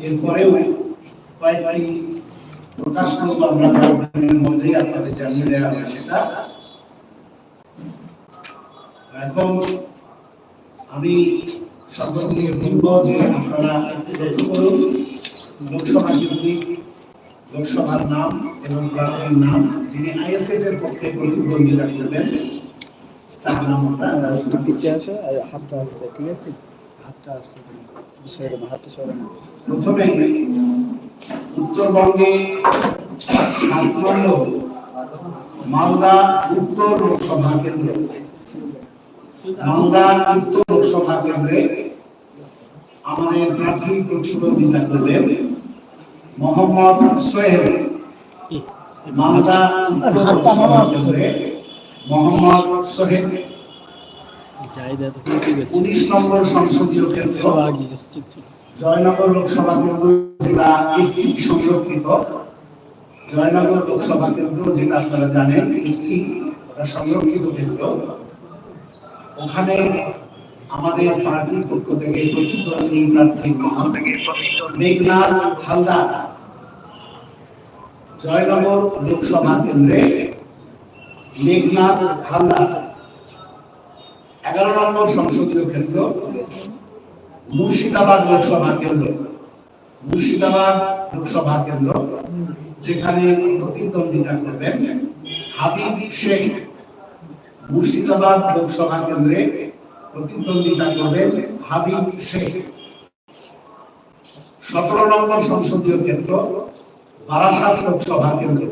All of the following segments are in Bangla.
এরপরেও কয়েকটি প্রকাশ করবো আমরা কয়েকদিনের মধ্যেই আপনাদের জানিয়ে দেওয়া হবে সেটা। এখন আমি সকলকে বলবো যে আপনারা একটু লক্ষ্য করুন লোকসভা কেন্দ্রিক লোকসভার নাম এবং প্রার্থীর নাম, যিনি আইএসএফ এর পক্ষে প্রতিদ্বন্দ্বিতা করবেন তার নাম আমরা পিছিয়ে আছে আর হাতটা আছে, ঠিক আছে, হাতটা আছে বিষয়টা হাতটা সরে না। প্রথমে উত্তরবঙ্গে 7 নম্বর মালদা উত্তর লোকসভা কেন্দ্র, মালদা উত্তর লোকসভা কেন্দ্রে আমাদের প্রার্থী প্রতিদ্বন্দ্বিতা করবেন মোহাম্মদ সোহেল। মালদা উত্তর লোকসভা কেন্দ্রে মোহাম্মদ সোহেল 19 নম্বর সংসদীয় ক্ষেত্র জয়নগর লোকসভা কেন্দ্র, যেটা এসসি সংরক্ষিত। জয়নগর লোকসভা কেন্দ্র যেটা আপনারা জানেন এসসি সংরক্ষিত কেন্দ্র, ওখানে আমাদের পার্টির পক্ষ থেকে প্রতিদ্বন্দ্বী প্রার্থী মেঘনাথ হালদার। জয়নগর লোকসভা কেন্দ্রে মেঘনাথ হালদার। 11 নম্বর সংসদীয় ক্ষেত্র মুর্শিদাবাদ লোকসভা কেন্দ্র, মুর্শিদাবাদ লোকসভা কেন্দ্র, যেখানে প্রতিদ্বন্দ্বিতা করবেন হাবিব শেখ। মুর্শিদাবাদ লোকসভা কেন্দ্রে প্রতিদ্বন্দ্বিতা করবেন হাবিব শেখ। 17 নম্বর সংসদীয় ক্ষেত্র বারাসাত লোকসভা কেন্দ্র,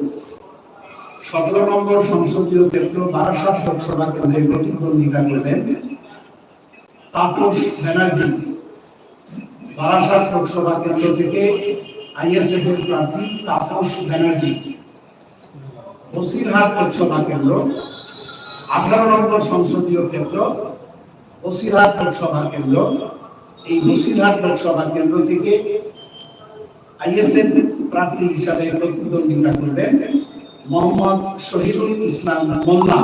17 নম্বর সংসদীয় ক্ষেত্র বারাসাত লোকসভা কেন্দ্রে প্রতিদ্বন্দ্বিতা করবেন তাপস ব্যানার্জি। বারাসাত লোকসভা কেন্দ্র থেকে আইএসএফ এর প্রার্থী তাপস ব্যানার্জি। বসিরহাট লোকসভা কেন্দ্র 18 নম্বর সংসদীয় ক্ষেত্র বসিরহাট লোকসভা কেন্দ্র। এই বসিরহাট লোকসভা কেন্দ্র থেকে আইএসএফ প্রার্থী হিসাবে প্রতিদ্বন্দ্বিতা করবেন মোহাম্মদ শহীদুল ইসলাম মোল্লা।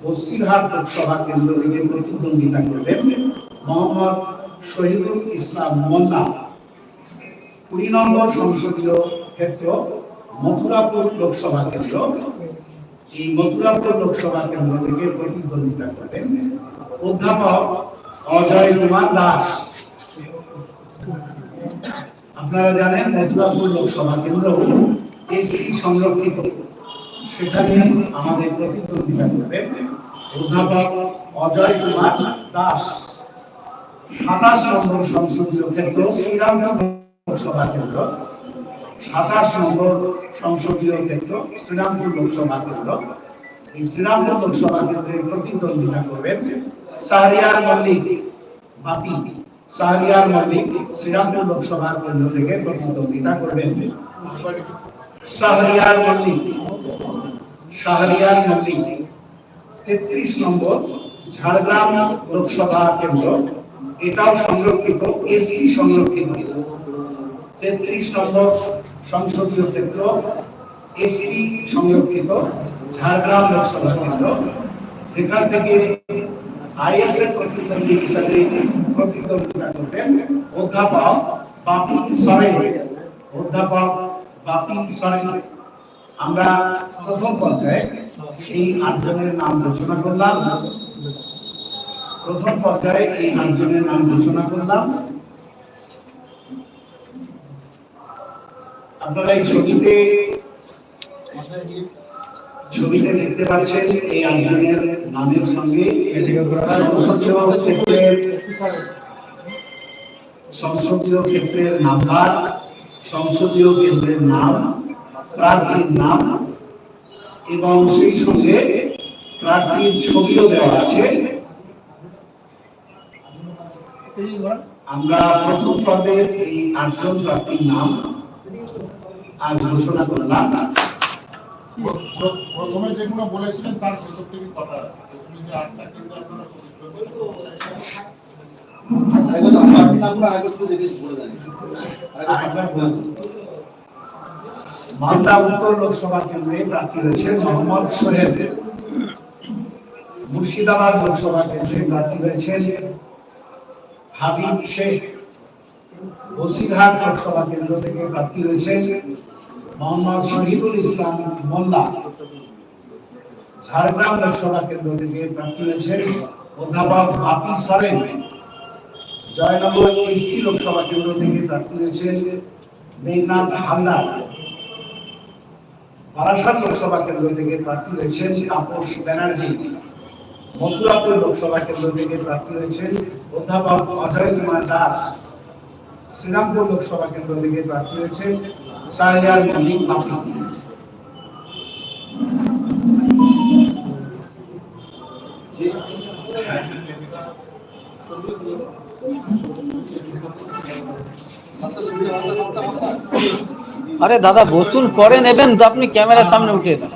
বসিরহাট লোকসভা কেন্দ্র থেকে প্রতিদ্বন্দ্বিতা করবেন মোহাম্মদ শহীদুল ইসলাম মোল্লা। 20 নম্বর সংসদীয় ক্ষেত্র মথুরাপুর লোকসভা কেন্দ্র। এই মথুরাপুর লোকসভা কেন্দ্র থেকে প্রতিদ্বন্দ্বিতা করবেন অধ্যাপক অজয় কুমার দাস। আপনারা জানেন মথুরাপুর লোকসভা কেন্দ্র এসসি সংরক্ষিত, সেখানে আমাদের প্রতিদ্বন্দ্বিতা করবেন অধ্যাপক অজয় কুমার দাস। 27 নম্বর সংসদীয় ক্ষেত্র শ্রীরামপুর লোকসভা কেন্দ্র, 27 নম্বর সংসদীয় ক্ষেত্র শ্রীরামপুর লোকসভা কেন্দ্র। এই শ্রীরামপুর লোকসভা কেন্দ্রে প্রতিদ্বন্দ্বিতা করবেন শাহরিয়ার মল্লিক বাপি। শাহরিয়ার মল্লিক শ্রীরামপুর লোকসভা কেন্দ্র থেকে প্রতিদ্বন্দ্বিতা করবেন। শাহরিয়ার মল্লিক, শাহরিয়ার মল্লিক। 33 নম্বর ঝাড়গ্রাম লোকসভা কেন্দ্র, এটাও সংরক্ষিত, এসসি সংরক্ষিত। 33 নম্বর সংসদীয় ক্ষেত্র এসসি সংরক্ষিত ঝাড়গ্রাম লোকসভা কেন্দ্র, যেখান থেকে আইএসএফ প্রতিদ্বন্দ্বী হিসাবে প্রতিদ্বন্দ্বিতা করবেন অধ্যাপক বাপি সরেন। অধ্যাপক বাপি সরেন। আমরা প্রথম পর্যায়ে এই 8 জনের নাম ঘোষণা করলাম। প্রথম পর্যায়ে এই 8 জনের নাম ঘোষণা করলাম। আপনারা এই ছবিতে দেখতে পাচ্ছেন এই 8 জনের নামের সঙ্গে সংসদীয় ক্ষেত্রের নাম্বার, সংসদীয় কেন্দ্রের নাম, প্রার্থীর নাম এবং সেই সঙ্গে প্রার্থীর ছবিও দেওয়া আছে। আমরা প্রথম পর্বের এই 8 জন প্রার্থীর নাম আজ ঘোষণা করলাম। প্রথমে যেগুলো বলেছিলেন তার ভিতর থেকে কথা যে 8টা কিন্তু আপনারা মালদা উত্তর লোকসভা কেন্দ্রে প্রার্থী রয়েছে মোহাম্মদ সোহেল। মুর্শিদাবাদ লোকসভা কেন্দ্রে প্রার্থী রয়েছেন হাবিব শেখ। বসিরহাট লোকসভা কেন্দ্র থেকে প্রার্থী হয়েছেন মোহাম্মদ শহীদুল ইসলাম মোল্লা। ঝাড়গ্রাম লোকসভা কেন্দ্র থেকে প্রার্থী হয়েছেন অধ্যাপক বাপি সরেন। জয়নগর এসসি লোকসভা কেন্দ্র থেকে প্রার্থী হয়েছেন মেঘনাথ হালদার। বারাসাত লোকসভা কেন্দ্র থেকে প্রার্থী হয়েছেন তাপস ব্যানার্জি। মথুরাপুর লোকসভা কেন্দ্র থেকে প্রার্থী হয়েছেন অধ্যাপক অজয় কুমার দাস। শ্রীরামপুর লোকসভা কেন্দ্র থেকে প্রার্থী হয়েছেন শাহরিয়ার মল্লিক বাপি। আরে দাদা বসুন, পরে নেবেন তো, আপনি ক্যামেরার সামনে উঠে দেন।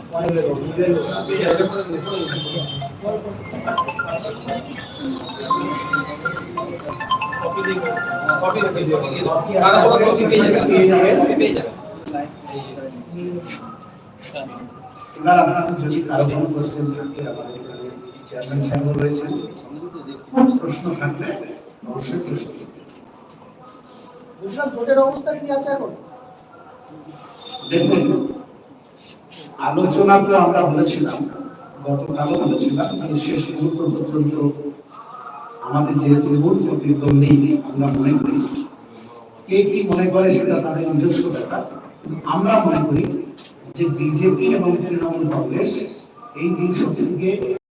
এবার আপনাদের যদি কারো কোনো কোশ্চেন থাকে, আমাদের এখানে চেয়ারম্যান সাহেব রয়েছেন, প্রশ্ন থাকলে অবশ্যই প্রশ্ন করবেন। ভোটের অবস্থা কি আছে এখন? দেখুন, আলোচনা তো আমরা বলেছিলাম, গতকালও বলেছিলাম যে শেষ মুহূর্ত পর্যন্ত আমাদের যেহেতু মূল প্রতিদ্বন্দ্বী আমরা মনে করি, কে কি মনে করে সেটা তাদের নিজস্ব ব্যাপার। আমরা মনে করি যে বিজেপি এবং তৃণমূল কংগ্রেস এই 3 শক্তিকে